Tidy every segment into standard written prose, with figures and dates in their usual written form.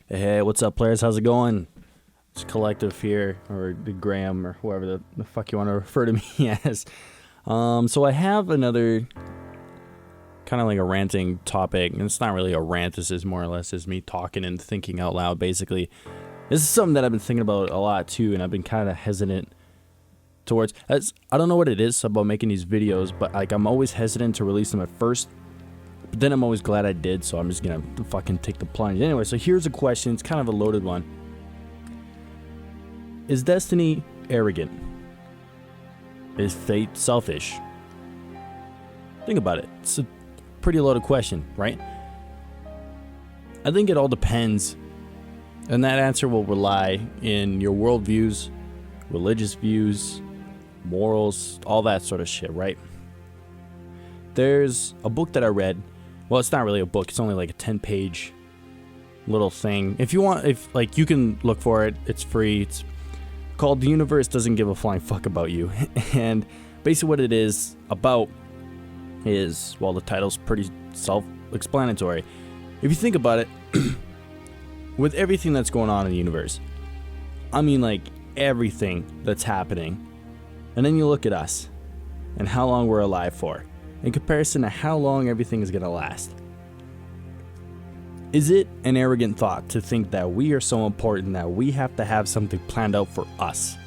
Hey, what's up, players? How's it going? It's Collective here, or the Graham, or whoever the fuck you want to refer to me as. So I have another kind of like a ranting topic, and it's not really a rant. This is more or less just me talking and thinking out loud, basically. This is something that I've been thinking about a lot, too, and I've been kind of hesitant towards. I don't know what it is about making these videos, but like I'm always hesitant to release them at first. But then I'm always glad I did, so I'm just gonna fucking take the plunge. Anyway, so here's a question. It's kind of a loaded one. Is destiny arrogant? Is fate selfish? Think about it. It's a pretty loaded question, right? I think it all depends, and that answer will rely in your worldviews, religious views, morals, all that sort of shit, right? There's a book that I read. Well, it's not really a book. It's only like a 10-page little thing. If you want, you can look for it. It's free. It's called "The Universe Doesn't Give a Flying Fuck About You." And basically what it is about is, well, the title's pretty self-explanatory. If you think about it, with everything that's going on in the universe, I mean like everything that's happening, and then you look at us and how long we're alive for, in comparison to how long everything is going to last. Is it an arrogant thought to think that we are so important that we have to have something planned out for us?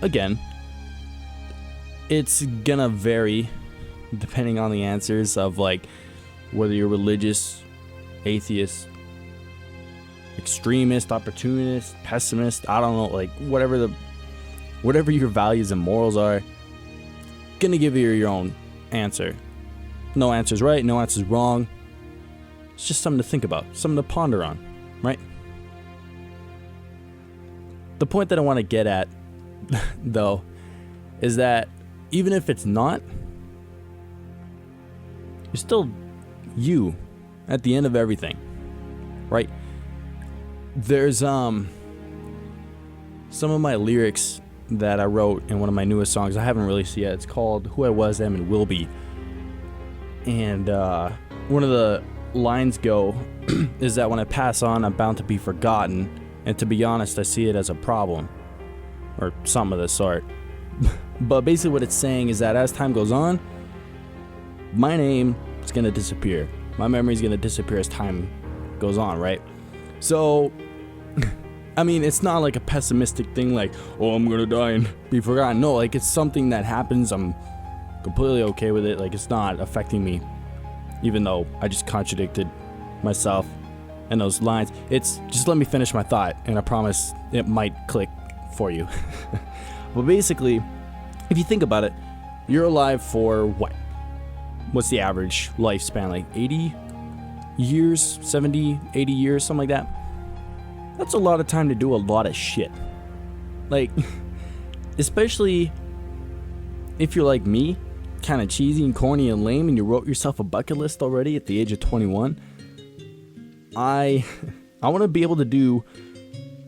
Again, it's gonna vary depending on the answers of like whether you're religious, atheist, extremist, opportunist, pessimist, I don't know, like whatever your values and morals are, gonna give you your own answer. No answer's right, no answer's wrong. It's just something to think about, something to ponder on, right? The point that I want to get at, though, is that even if it's not, you're still you at the end of everything, right? There's some of my lyrics that I wrote in one of my newest songs. I haven't released it yet. It's called "Who I Was, Am, and Will Be." And one of the lines go is that when I pass on, I'm bound to be forgotten. And to be honest, I see it as a problem. Or something of the sort. But basically what it's saying is that as time goes on, my name is going to disappear. My memory is going to disappear as time goes on, right? So, I mean, it's not like a pessimistic thing like, oh, I'm going to die and be forgotten. No, like it's something that happens. I'm completely okay with it. Like it's not affecting me, even though I just contradicted myself and those lines. It's just, let me finish my thought, and I promise it might click for you. But basically, if you think about it, you're alive for what? What's the average lifespan? Like 80 years, 70, 80 years, something like that. That's a lot of time to do a lot of shit. Like, especially if you're like me, kind of cheesy and corny and lame, and you wrote yourself a bucket list already at the age of 21. I want to be able to do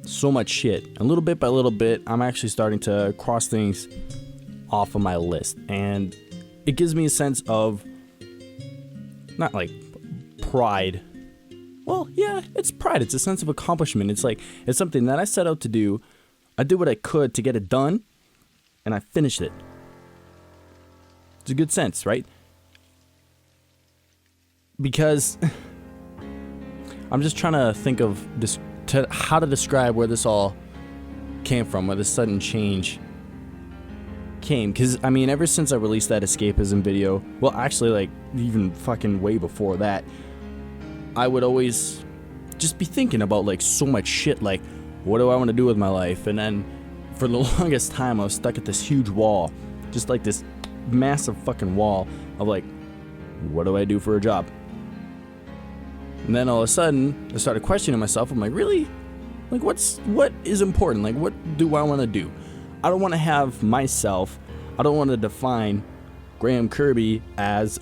so much shit. And little bit by little bit, I'm actually starting to cross things off of my list, and it gives me a sense of not like pride. Well, yeah, it's pride. It's a sense of accomplishment. It's like, it's something that I set out to do. I did what I could to get it done, and I finished it. It's a good sense, right? Because I'm just trying to think of this, how to describe where this all came from, where this sudden change came. Because, I mean, ever since I released that escapism video, well, actually, like, even fucking way before that, I would always just be thinking about, like, so much shit, like, what do I want to do with my life? And then, for the longest time, I was stuck at this huge wall, just like this massive fucking wall of, like, what do I do for a job? And then all of a sudden, I started questioning myself. I'm like, really? Like, what is important? Like, what do I want to do? I don't want to have myself. I don't want to define Graham Kirby as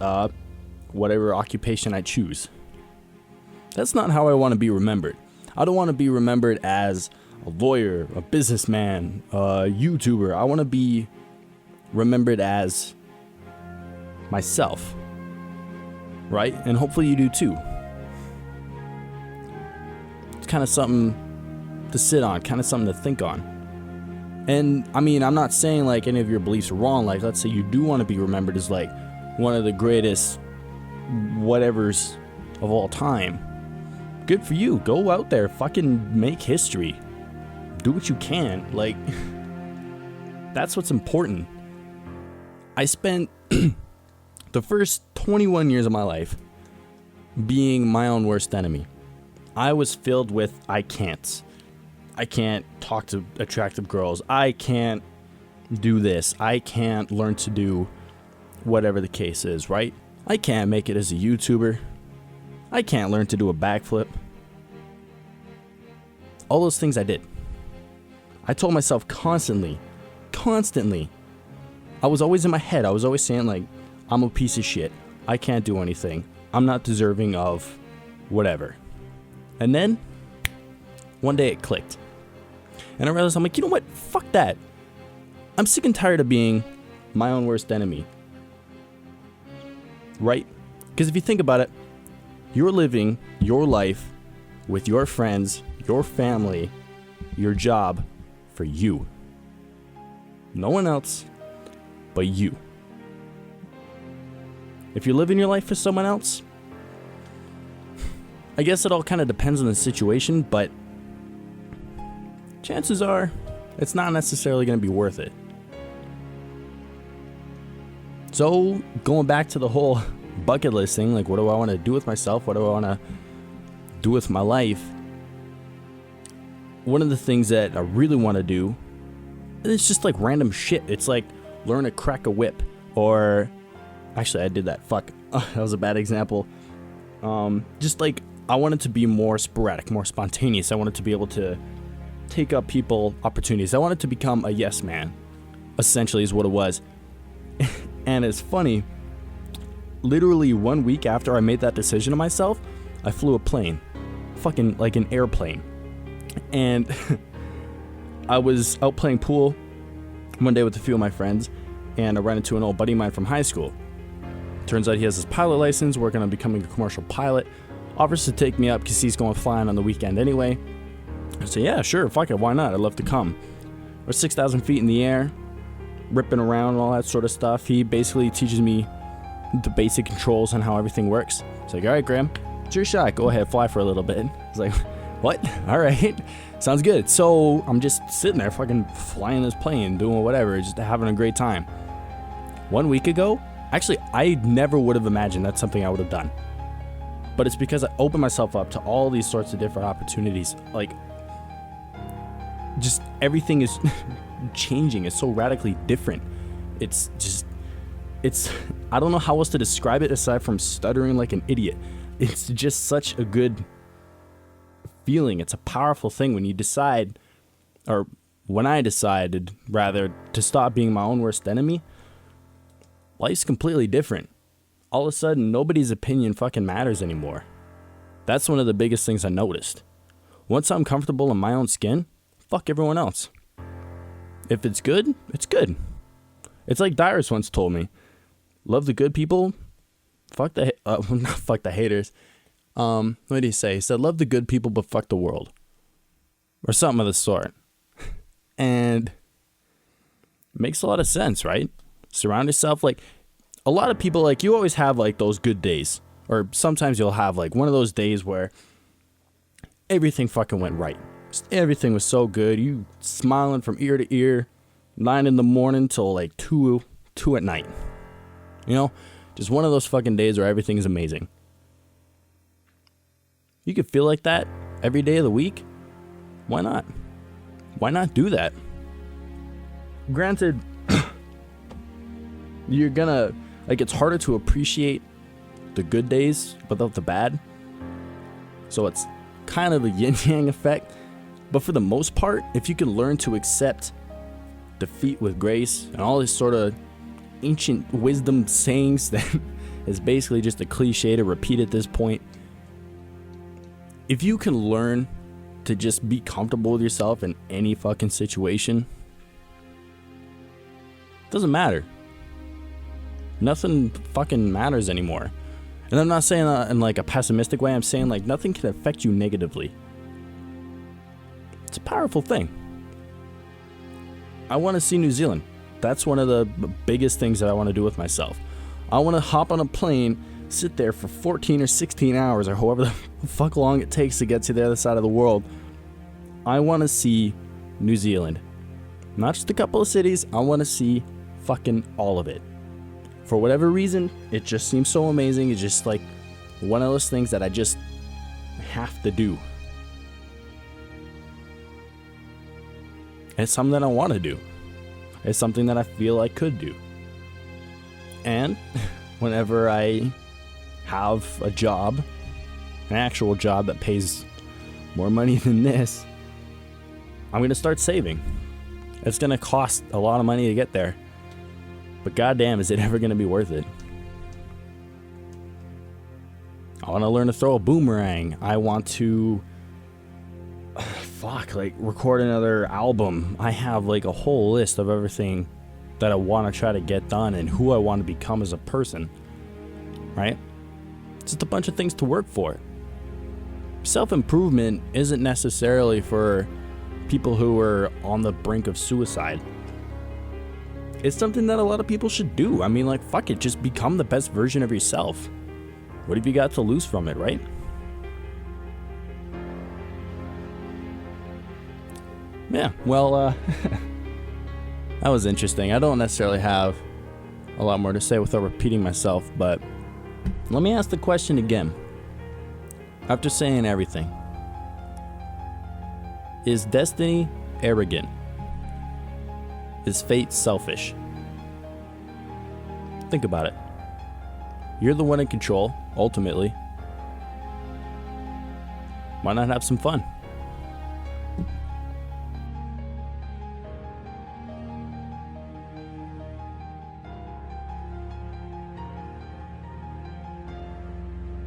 whatever occupation I choose. That's not how I want to be remembered. I don't want to be remembered as a lawyer, a businessman, a YouTuber. I want to be remembered as myself, right? And hopefully you do too. kind of something to sit on, kind of something to think on. And I mean, I'm not saying like any of your beliefs are wrong. Like, let's say you do want to be remembered as like one of the greatest whatevers of all time. Good for you. Go out there, fucking make history. Do what you can. Like, that's what's important. I spent the first 21 years of my life being my own worst enemy. I was filled with I can't talk to attractive girls. I can't do this. I can't learn to do whatever the case is, right? I can't make it as a YouTuber. I can't learn to do a backflip. All those things I did. I told myself constantly. I was always in my head. I was always saying like, I'm a piece of shit. I can't do anything. I'm not deserving of whatever. And then one day it clicked. And I realized, I'm like, you know what? Fuck that. I'm sick and tired of being my own worst enemy. Right? Because if you think about it, you're living your life with your friends, your family, your job for you. No one else but you. If you're living your life for someone else, I guess it all kind of depends on the situation, but chances are it's not necessarily going to be worth it. So, going back to the whole bucket list thing, like what do I want to do with myself? What do I want to do with my life? One of the things that I really want to do, it's just like random shit. It's like learn to crack a whip, or actually I did that. Fuck. That was a bad example. Just like I wanted to be more sporadic, more spontaneous. I wanted to be able to take up people opportunities. I wanted to become a yes man, essentially is what it was. And it's funny, literally 1 week after I made that decision to myself, I flew a plane, fucking like an airplane. And I was out playing pool one day with a few of my friends, and I ran into an old buddy of mine from high school. Turns out he has his pilot license, working on becoming a commercial pilot, offers to take me up because he's going flying on the weekend anyway. I say, yeah, sure, fuck it, why not? I'd love to come. We're 6,000 feet in the air, ripping around and all that sort of stuff. He basically teaches me the basic controls on how everything works. He's like, all right, Graham, it's your shot. Go ahead, fly for a little bit. I was like, what? All right, sounds good. So I'm just sitting there fucking flying this plane, doing whatever, just having a great time. 1 week ago, actually, I never would have imagined that's something I would have done. But it's because I opened myself up to all these sorts of different opportunities. Like, just everything is changing. It's so radically different. It's I don't know how else to describe it aside from stuttering like an idiot. It's just such a good feeling. It's a powerful thing when you decide, or when I decided rather, to stop being my own worst enemy. Life's completely different. All of a sudden, nobody's opinion fucking matters anymore. That's one of the biggest things I noticed. Once I'm comfortable in my own skin, fuck everyone else. If it's good, it's good. It's like Dyrus once told me, love the good people, fuck the not fuck the haters. What did he say? He said, love the good people, but fuck the world. Or something of the sort. And it makes a lot of sense, right? Surround yourself, like, a lot of people, like, you always have, like, those good days. Or sometimes you'll have, like, one of those days where everything fucking went right. Just everything was so good. You smiling from ear to ear, 9 in the morning till, like, 2 at night. You know? Just one of those fucking days where everything is amazing. You could feel like that every day of the week. Why not? Why not do that? Granted, you're gonna, like, it's harder to appreciate the good days without the bad. So it's kind of a yin-yang effect. But for the most part, if you can learn to accept defeat with grace and all this sort of ancient wisdom sayings that is basically just a cliche to repeat at this point. If you can learn to just be comfortable with yourself in any fucking situation, it doesn't matter. Nothing fucking matters anymore. And I'm not saying that in like a pessimistic way. I'm saying like nothing can affect you negatively. It's a powerful thing. I want to see New Zealand. That's one of the biggest things that I want to do with myself. I want to hop on a plane, sit there for 14 or 16 hours or however the fuck long it takes to get to the other side of the world. I want to see New Zealand. Not just a couple of cities. I want to see fucking all of it. For whatever reason, it just seems so amazing. It's just like one of those things that I just have to do. It's something that I want to do. It's something that I feel I could do. And whenever I have a job, an actual job that pays more money than this, I'm going to start saving. It's going to cost a lot of money to get there. But goddamn, is it ever going to be worth it? I want to learn to throw a boomerang. I want to record another album. I have like a whole list of everything that I want to try to get done and who I want to become as a person. Right? It's just a bunch of things to work for. Self-improvement isn't necessarily for people who are on the brink of suicide. It's something that a lot of people should do. I mean, like, fuck it, just become the best version of yourself. What have you got to lose from it, right? Yeah, well, that was interesting. I don't necessarily have a lot more to say without repeating myself, but let me ask the question again. After saying everything, is destiny arrogant? Is fate selfish? Think about it. You're the one in control, ultimately. Why not have some fun?